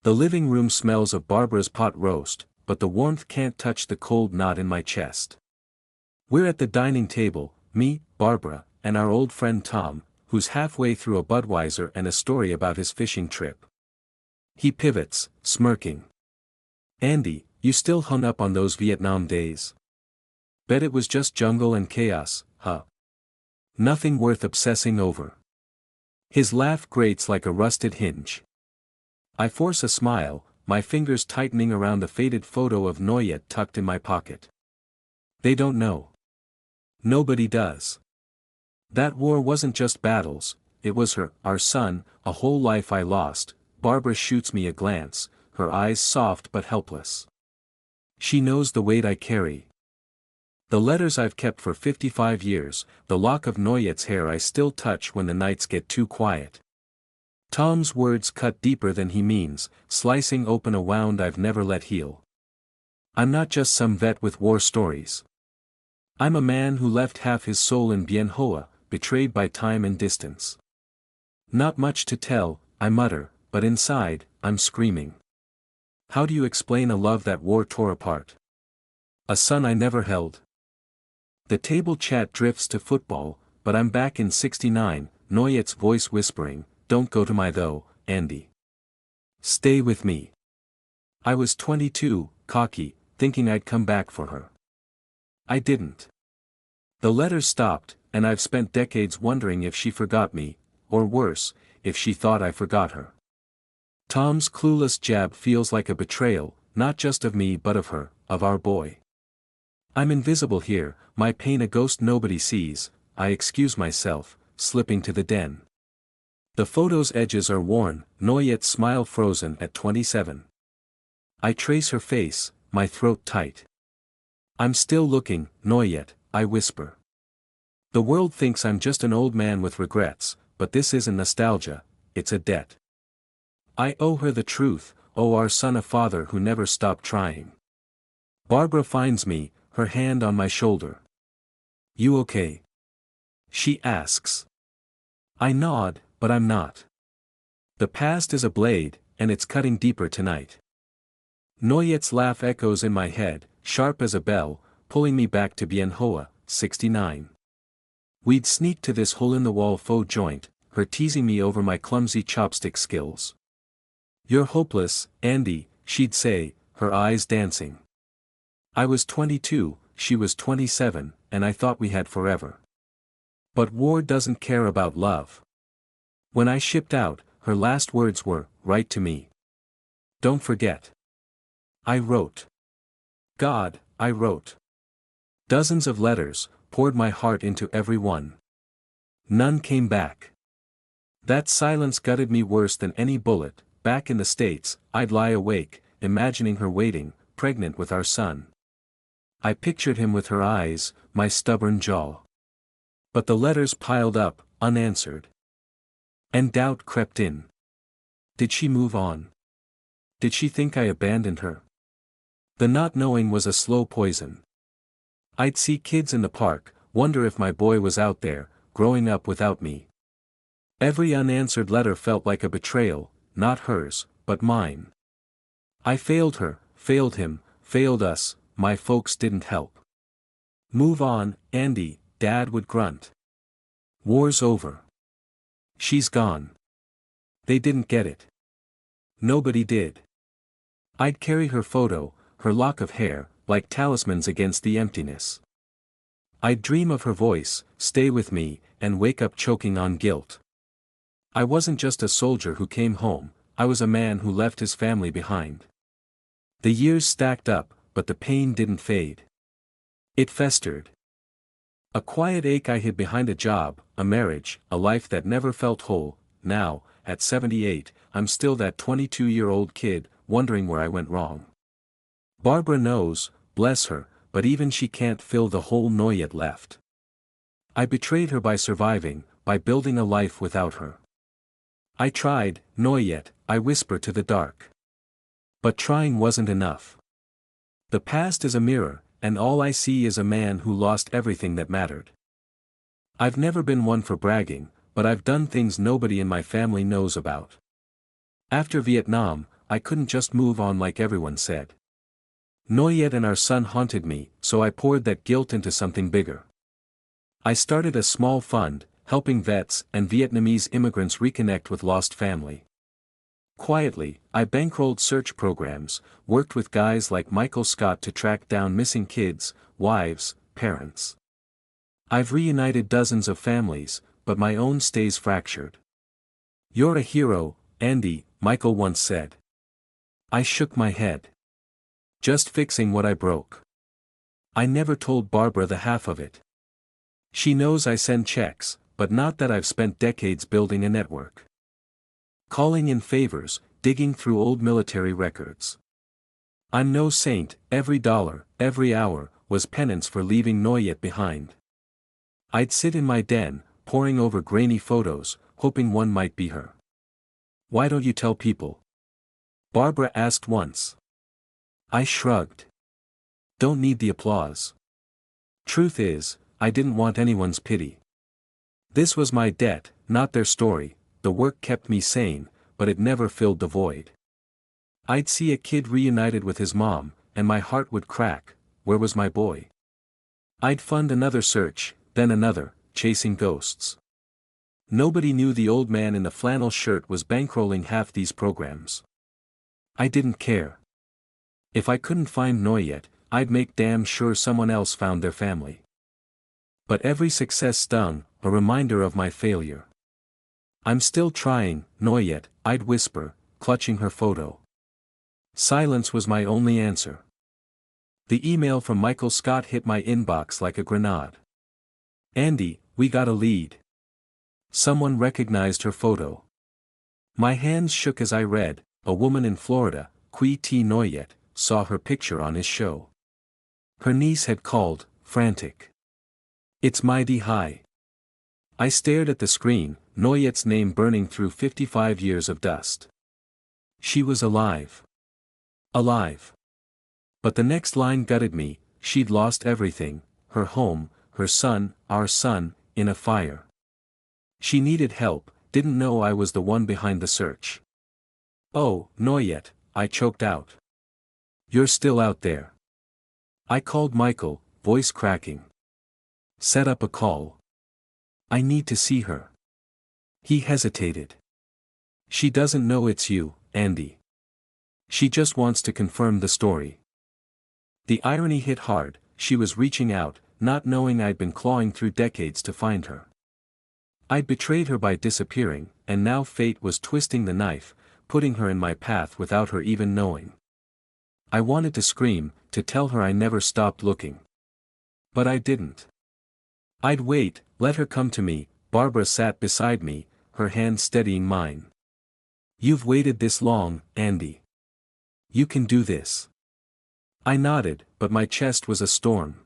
The living room smells of Barbara's pot roast, but the warmth can't touch the cold knot in my chest. We're at the dining table, me, Barbara, and our old friend Tom, who's halfway through a Budweiser and a story about his fishing trip. He pivots, smirking. "Andy, you still hung up on those Vietnam days? Bet it was just jungle and chaos, huh? Nothing worth obsessing over." His laugh grates like a rusted hinge. I force a smile, my fingers tightening around the faded photo of Nguyệt tucked in my pocket. They don't know. Nobody does. That war wasn't just battles, it was our son, a whole life I lost. Barbara shoots me a glance, her eyes soft but helpless. She knows the weight I carry. The letters I've kept for 55 years, the lock of Nguyit's hair I still touch when the nights get too quiet. Tom's words cut deeper than he means, slicing open a wound I've never let heal. I'm not just some vet with war stories. I'm a man who left half his soul in Bien Hoa, betrayed by time and distance. Not much to tell, I mutter, but inside, I'm screaming. How do you explain a love that war tore apart? A son I never held? The table chat drifts to football, but I'm back in '69, Nguyit's voice whispering, "Don't go to my though, Andy. Stay with me." I was 22, cocky, thinking I'd come back for her. I didn't. The letters stopped, and I've spent decades wondering if she forgot me, or worse, if she thought I forgot her. Tom's clueless jab feels like a betrayal, not just of me but of her, of our boy. I'm invisible here, my pain a ghost nobody sees. I excuse myself, slipping to the den. The photo's edges are worn, Nguyit's smile frozen at 27. I trace her face, my throat tight. "I'm still looking, Nguyit," I whisper. The world thinks I'm just an old man with regrets, but this isn't nostalgia, it's a debt. I owe her the truth, owe our son a father who never stopped trying. Barbara finds me, her hand on my shoulder. "You okay?" she asks. I nod, but I'm not. The past is a blade, and it's cutting deeper tonight. Nguyit's laugh echoes in my head, sharp as a bell, pulling me back to Bien Hoa, '69. We'd sneak to this hole-in-the-wall faux joint, her teasing me over my clumsy chopstick skills. "You're hopeless, Andy," she'd say, her eyes dancing. I was 22, she was 27, and I thought we had forever. But war doesn't care about love. When I shipped out, her last words were, "Write to me. Don't forget." I wrote. God, I wrote. Dozens of letters, poured my heart into every one. None came back. That silence gutted me worse than any bullet. Back in the States, I'd lie awake, imagining her waiting, pregnant with our son. I pictured him with her eyes, my stubborn jaw. But the letters piled up, unanswered. And doubt crept in. Did she move on? Did she think I abandoned her? The not knowing was a slow poison. I'd see kids in the park, wonder if my boy was out there, growing up without me. Every unanswered letter felt like a betrayal, not hers, but mine. I failed her, failed him, failed us, my folks didn't help. "Move on, Andy," Dad would grunt. "War's over. She's gone." They didn't get it. Nobody did. I'd carry her photo, her lock of hair, like talismans against the emptiness. I'd dream of her voice, "Stay with me," and wake up choking on guilt. I wasn't just a soldier who came home, I was a man who left his family behind. The years stacked up, but the pain didn't fade. It festered. A quiet ache I hid behind a job, a marriage, a life that never felt whole. Now, at 78, I'm still that 22-year-old kid, wondering where I went wrong. Barbara knows, bless her, but even she can't fill the hole Nguyit left. I betrayed her by surviving, by building a life without her. I tried, Nguyit, I whisper to the dark. But trying wasn't enough. The past is a mirror, and all I see is a man who lost everything that mattered. I've never been one for bragging, but I've done things nobody in my family knows about. After Vietnam, I couldn't just move on like everyone said. Nguyệt and our son haunted me, so I poured that guilt into something bigger. I started a small fund, helping vets and Vietnamese immigrants reconnect with lost family. Quietly, I bankrolled search programs, worked with guys like Michael Scott to track down missing kids, wives, parents. I've reunited dozens of families, but my own stays fractured. "You're a hero, Andy," Michael once said. I shook my head. "Just fixing what I broke." I never told Barbara the half of it. She knows I send checks, but not that I've spent decades building a network. Calling in favors, digging through old military records. I'm no saint, every dollar, every hour, was penance for leaving Nguyệt behind. I'd sit in my den, poring over grainy photos, hoping one might be her. "Why don't you tell people?" Barbara asked once. I shrugged. "Don't need the applause." Truth is, I didn't want anyone's pity. This was my debt, not their story. The work kept me sane, but it never filled the void. I'd see a kid reunited with his mom, and my heart would crack. Where was my boy? I'd fund another search, then another, chasing ghosts. Nobody knew the old man in the flannel shirt was bankrolling half these programs. I didn't care. If I couldn't find Nguyệt, I'd make damn sure someone else found their family. But every success stung, a reminder of my failure. "I'm still trying, Nguyệt," I'd whisper, clutching her photo. Silence was my only answer. The email from Michael Scott hit my inbox like a grenade. "Andy, we got a lead." Someone recognized her photo. My hands shook as I read, "A woman in Florida, Nguyệt, saw her picture on his show. Her niece had called, frantic. It's mighty high." I stared at the screen, Nguyit's name burning through 55 years of dust. She was alive. Alive. But the next line gutted me. She'd lost everything, her home, her son, our son, in a fire. She needed help, didn't know I was the one behind the search. "Oh, Nguyệt," I choked out. "You're still out there." I called Michael, voice cracking. "Set up a call. I need to see her." He hesitated. "She doesn't know it's you, Andy. She just wants to confirm the story." The irony hit hard. She was reaching out, not knowing I'd been clawing through decades to find her. I'd betrayed her by disappearing, and now fate was twisting the knife, putting her in my path without her even knowing. I wanted to scream, to tell her I never stopped looking. But I didn't. I'd wait, let her come to me. Barbara sat beside me, her hand steadying mine. "You've waited this long, Andy. You can do this." I nodded, but my chest was a storm.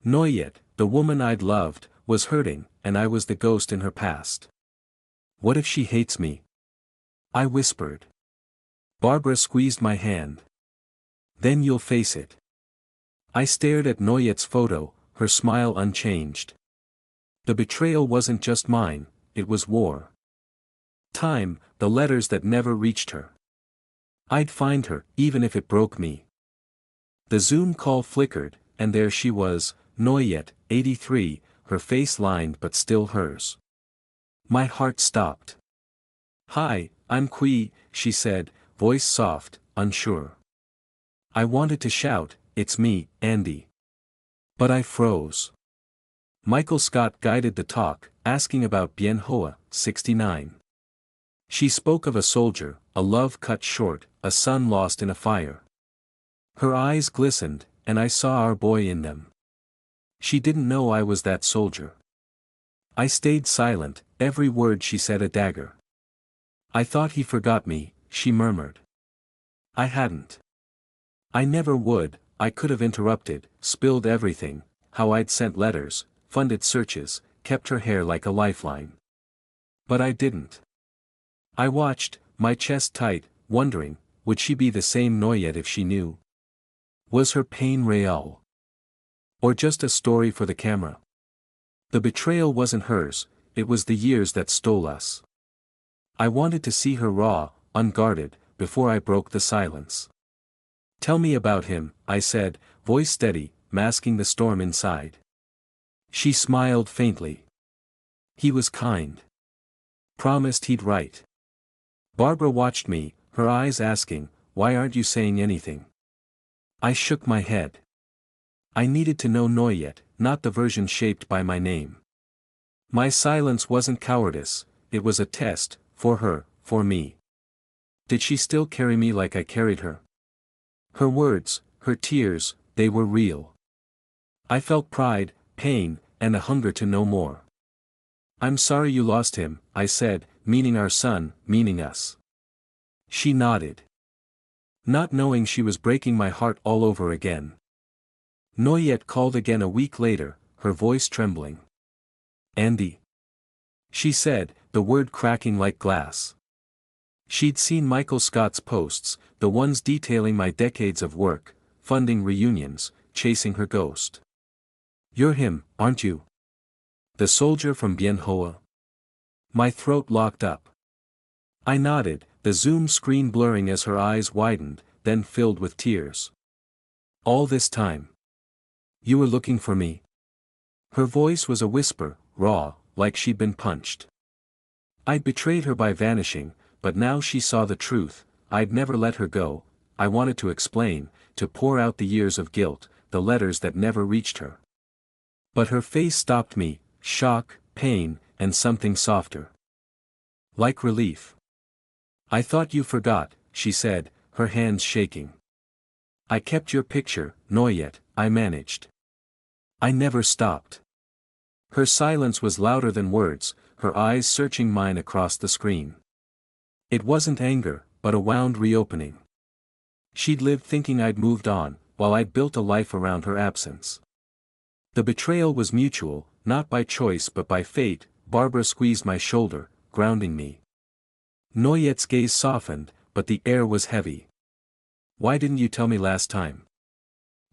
Nguyệt, the woman I'd loved, was hurting, and I was the ghost in her past. "What if she hates me?" I whispered. Barbara squeezed my hand. "Then you'll face it." I stared at Nguyit's photo, her smile unchanged. The betrayal wasn't just mine, it was war. Time, the letters that never reached her. I'd find her, even if it broke me. The Zoom call flickered, and there she was, Nguyệt, 83, her face lined but still hers. My heart stopped. "Hi, I'm Quy," she said, voice soft, unsure. I wanted to shout, "It's me, Andy." But I froze. Michael Scott guided the talk, asking about Bien Hoa, 69. She spoke of a soldier, a love cut short, a son lost in a fire. Her eyes glistened, and I saw our boy in them. She didn't know I was that soldier. I stayed silent, every word she said a dagger. "I thought he forgot me," she murmured. I hadn't. I never would. I could have interrupted, spilled everything, how I'd sent letters, funded searches, kept her hair like a lifeline. But I didn't. I watched, my chest tight, wondering, would she be the same Nguyệt if she knew? Was her pain real? Or just a story for the camera? The betrayal wasn't hers, it was the years that stole us. I wanted to see her raw, unguarded, before I broke the silence. "Tell me about him," I said, voice steady, masking the storm inside. She smiled faintly. "He was kind. Promised he'd write." Barbara watched me, her eyes asking, "Why aren't you saying anything?" I shook my head. I needed to know Nguyệt, not the version shaped by my name. My silence wasn't cowardice, it was a test, for her, for me. Did she still carry me like I carried her? Her words, her tears, they were real. I felt pride, pain, and a hunger to know more. "I'm sorry you lost him," I said, meaning our son, meaning us. She nodded. Not knowing she was breaking my heart all over again. Nguyệt called again a week later, her voice trembling. "Andy," she said, the word cracking like glass. She'd seen Michael Scott's posts, the ones detailing my decades of work, funding reunions, chasing her ghost. "You're him, aren't you? The soldier from Bien Hoa?" My throat locked up. I nodded, the Zoom screen blurring as her eyes widened, then filled with tears. "All this time? You were looking for me?" Her voice was a whisper, raw, like she'd been punched. I'd betrayed her by vanishing, but now she saw the truth. I'd never let her go. I wanted to explain, to pour out the years of guilt, the letters that never reached her. But her face stopped me, shock, pain, and something softer. Like relief. "I thought you forgot," she said, her hands shaking. "I kept your picture, Nguyệt," I managed. "I never stopped." Her silence was louder than words, her eyes searching mine across the screen. It wasn't anger, but a wound reopening. She'd lived thinking I'd moved on, while I'd built a life around her absence. The betrayal was mutual, not by choice but by fate. Barbara squeezed my shoulder, grounding me. Nguyèt's gaze softened, but the air was heavy. "Why didn't you tell me last time?"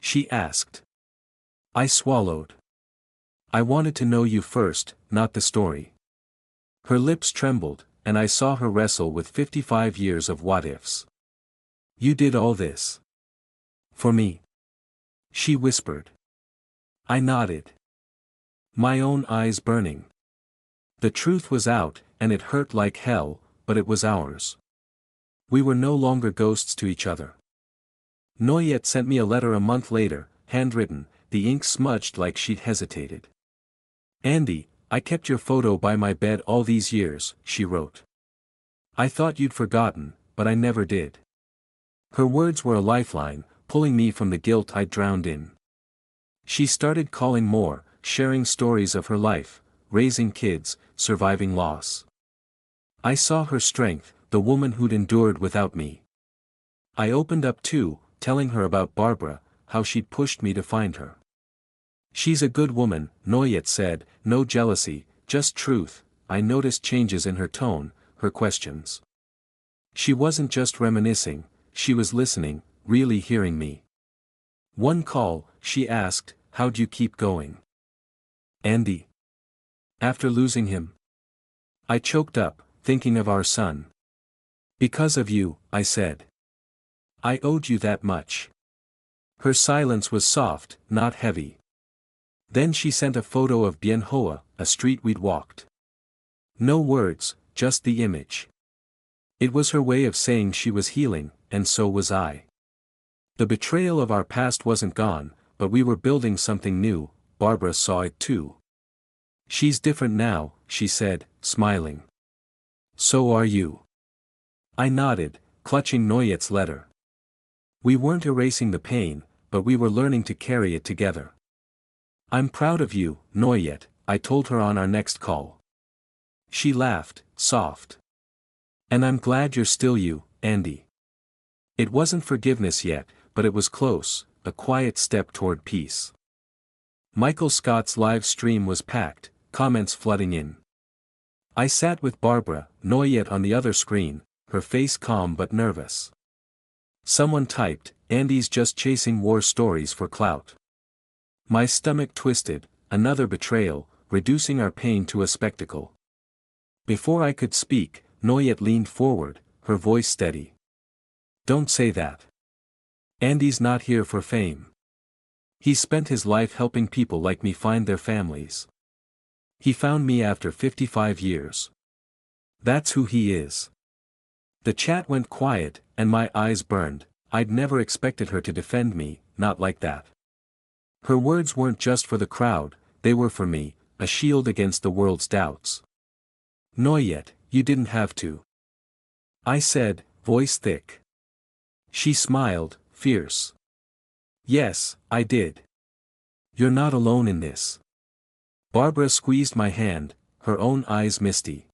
she asked. I swallowed. "I wanted to know you first, not the story." Her lips trembled, and I saw her wrestle with 55 years of what-ifs. "You did all this for me?" she whispered. I nodded. My own eyes burning. The truth was out, and it hurt like hell, but it was ours. We were no longer ghosts to each other. Nguyệt sent me a letter a month later, handwritten, the ink smudged like she'd hesitated. "Andy, I kept your photo by my bed all these years," she wrote. "I thought you'd forgotten, but I never did." Her words were a lifeline, pulling me from the guilt I'd drowned in. She started calling more, sharing stories of her life, raising kids, surviving loss. I saw her strength, the woman who'd endured without me. I opened up too, telling her about Barbara, how she'd pushed me to find her. "She's a good woman," Nguyệt said, "no jealousy, just truth." I noticed changes in her tone, her questions. She wasn't just reminiscing, she was listening, really hearing me. One call, she asked, "How'd you keep going, Andy? After losing him?" I choked up, thinking of our son. "Because of you," I said. "I owed you that much." Her silence was soft, not heavy. Then she sent a photo of Bien Hoa, a street we'd walked. No words, just the image. It was her way of saying she was healing, and so was I. The betrayal of our past wasn't gone, but we were building something new. Barbara saw it too. "She's different now," she said, smiling. "So are you." I nodded, clutching Nguyèt's letter. We weren't erasing the pain, but we were learning to carry it together. "I'm proud of you, Nguyệt," I told her on our next call. She laughed, soft. "And I'm glad you're still you, Andy." It wasn't forgiveness yet, but it was close, a quiet step toward peace. Michael Scott's live stream was packed, comments flooding in. I sat with Barbara, Nguyệt on the other screen, her face calm but nervous. Someone typed, "Andy's just chasing war stories for clout." My stomach twisted, another betrayal, reducing our pain to a spectacle. Before I could speak, Nguyệt leaned forward, her voice steady. Don't say that. Andy's not here for fame. He's spent his life helping people like me find their families. He found me after 55 years. That's who he is. The chat went quiet, and my eyes burned. I'd never expected her to defend me, not like that. Her words weren't just for the crowd, they were for me, a shield against the world's doubts. Nguyệt, you didn't have to. I said, voice thick. She smiled, fierce. Yes, I did. You're not alone in this. Barbara squeezed my hand, her own eyes misty.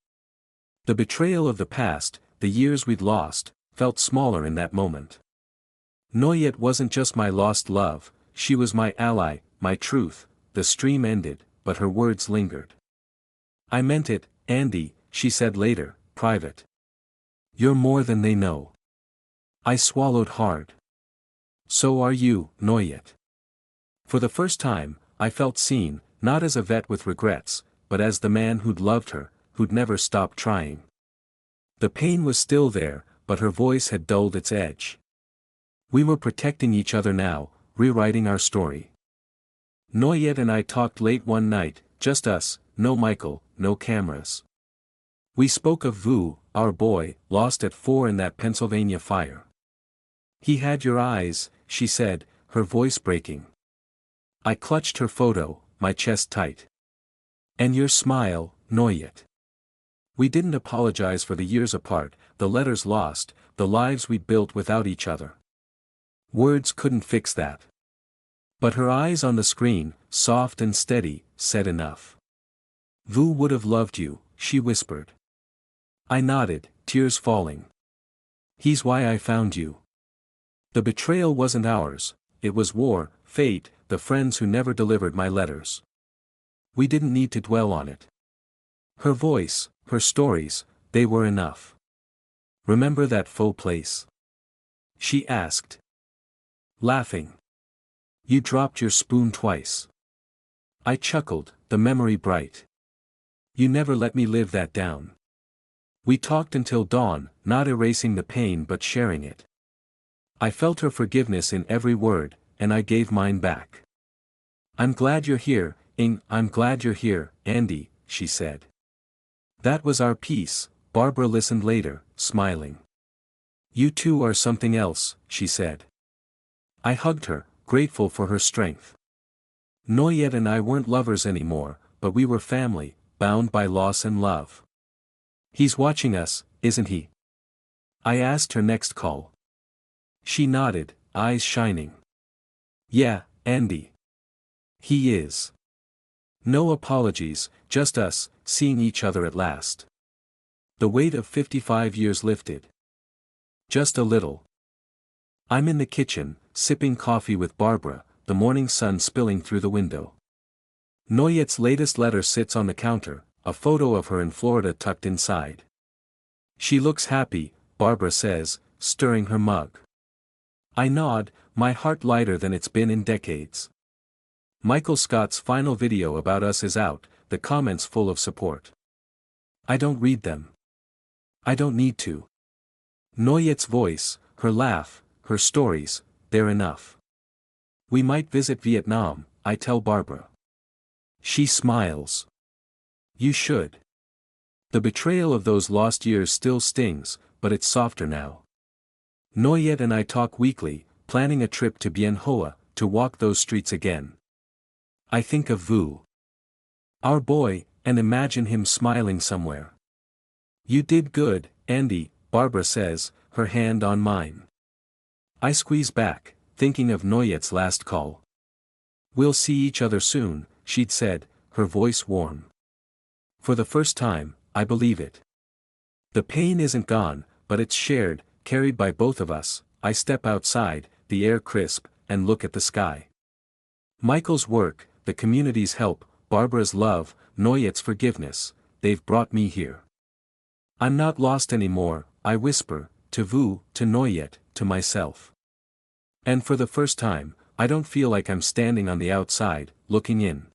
The betrayal of the past, the years we'd lost, felt smaller in that moment. Nguyệt wasn't just my lost love, she was my ally, my truth. The stream ended, but her words lingered. I meant it, Andy, she said later, private. You're more than they know. I swallowed hard. So are you, Nguyệt. For the first time, I felt seen, not as a vet with regrets, but as the man who'd loved her, who'd never stopped trying. The pain was still there, but her voice had dulled its edge. We were protecting each other now, rewriting our story. Nguyệt and I talked late one night, just us, no Michael, no cameras. We spoke of Vu, our boy, lost at 4 in that Pennsylvania fire. He had your eyes, she said, her voice breaking. I clutched her photo, my chest tight. And your smile, Nguyệt. We didn't apologize for the years apart, the letters lost, the lives we built without each other. Words couldn't fix that. But her eyes on the screen, soft and steady, said enough. Vu would have loved you, she whispered. I nodded, tears falling. He's why I found you. The betrayal wasn't ours, it was war, fate, the friends who never delivered my letters. We didn't need to dwell on it. Her voice, her stories, they were enough. Remember that faux place? She asked. Laughing. You dropped your spoon twice. I chuckled, the memory bright. You never let me live that down. We talked until dawn, not erasing the pain but sharing it. I felt her forgiveness in every word, and I gave mine back. I'm glad you're here, I'm glad you're here, Andy, she said. That was our piece, Barbara listened later, smiling. You two are something else, she said. I hugged her, grateful for her strength. Nguyệt and I weren't lovers anymore, but we were family, bound by loss and love. He's watching us, isn't he? I asked her next call. She nodded, eyes shining. Yeah, Andy. He is. No apologies, just us, seeing each other at last. The weight of 55 years lifted. Just a little. I'm in the kitchen, sipping coffee with Barbara, the morning sun spilling through the window. Nguyit's latest letter sits on the counter, a photo of her in Florida tucked inside. She looks happy, Barbara says, stirring her mug. I nod, my heart lighter than it's been in decades. Michael Scott's final video about us is out, the comments full of support. I don't read them. I don't need to. Nguyit's voice, her laugh, her stories, they're enough. We might visit Vietnam, I tell Barbara. She smiles. You should. The betrayal of those lost years still stings, but it's softer now. Nguyệt and I talk weekly, planning a trip to Bien Hoa, to walk those streets again. I think of Vu. Our boy, and imagine him smiling somewhere. You did good, Andy, Barbara says, her hand on mine. I squeeze back, thinking of Nguyit's last call. We'll see each other soon, she'd said, her voice warm. For the first time, I believe it. The pain isn't gone, but it's shared, carried by both of us. I step outside, the air crisp, and look at the sky. Michael's work, the community's help, Barbara's love, Nguyit's forgiveness, they've brought me here. I'm not lost anymore, I whisper, to Vu, to Nguyit, to myself. And for the first time, I don't feel like I'm standing on the outside, looking in.